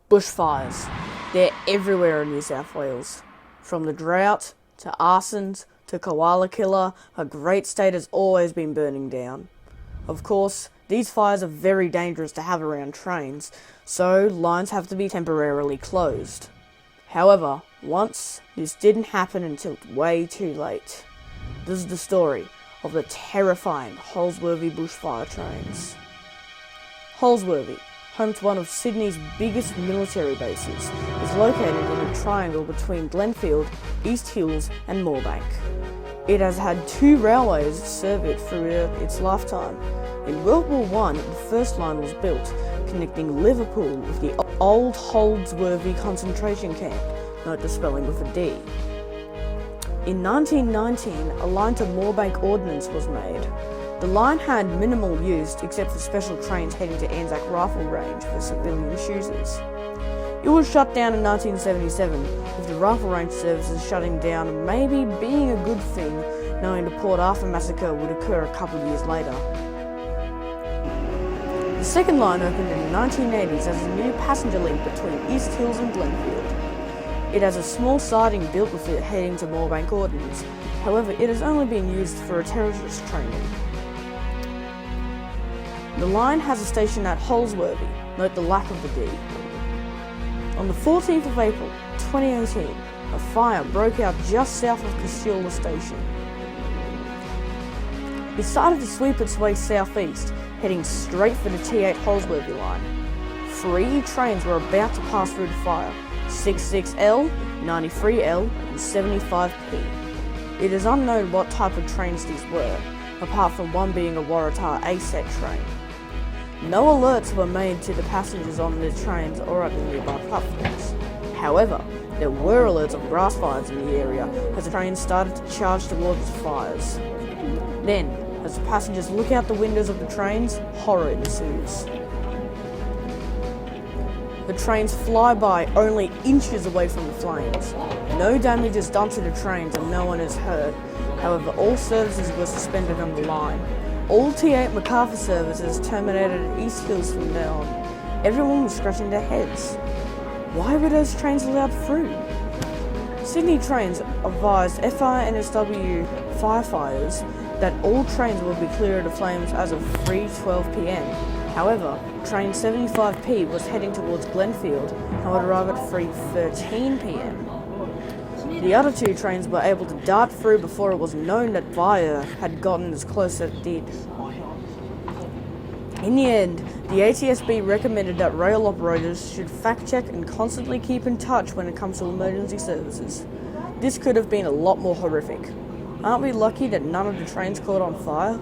Bushfires. They're everywhere in New South Wales. From the drought, to arsons, to koala killer, a great state has always been burning down. Of course, these fires are very dangerous to have around trains, so lines have to be temporarily closed. However, once, this didn't happen until way too late. This is the story of the terrifying Holsworthy Bushfire Trains. Holsworthy, home to one of Sydney's biggest military bases, is located in a triangle between Glenfield, East Hills and Moorebank. It has had 2 railways serve it throughout its lifetime. In World War I, the first line was built, connecting Liverpool with the old Holsworthy concentration camp, note the spelling with a D. In 1919, a line to Moorebank Ordnance was made. The line had minimal use except for special trains heading to Anzac Rifle Range for civilian shooters. It was shut down in 1977, with the rifle range services shutting down maybe being a good thing, knowing the Port Arthur massacre would occur a couple of years later. The second line opened in the 1980s as a new passenger link between East Hills and Glenfield. It has a small siding built with it heading to Moorebank Ordnance, however it has only been used for terrorist training. The line has a station at Holsworthy, note the lack of the D. On the 14th of April 2018, a fire broke out just south of Casula Station. It started to sweep its way southeast, heading straight for the T8 Holsworthy line. 3 trains were about to pass through the fire, 66L, 93L and 75P. It is unknown what type of trains these were, apart from one being a Waratah ASET train. No alerts were made to the passengers on the trains or at the nearby platforms. However, there were alerts of grass fires in the area as the train started to charge towards the fires. Then, as the passengers look out the windows of the trains, horror ensues. The trains fly by only inches away from the flames. No damage is done to the trains and no one is hurt. However, all services were suspended on the line. All T8 Macarthur services terminated at East Hills from now on. Everyone was scratching their heads. Why were those trains allowed through? Sydney Trains advised FRNSW firefighters that all trains would be clear of the flames as of 3:12 p.m. However, train 75P was heading towards Glenfield and would arrive at 3:13 p.m. The other 2 trains were able to dart through before it was known that fire had gotten as close as it did. In the end, the ATSB recommended that rail operators should fact-check and constantly keep in touch when it comes to emergency services. This could have been a lot more horrific. Aren't we lucky that none of the trains caught on fire?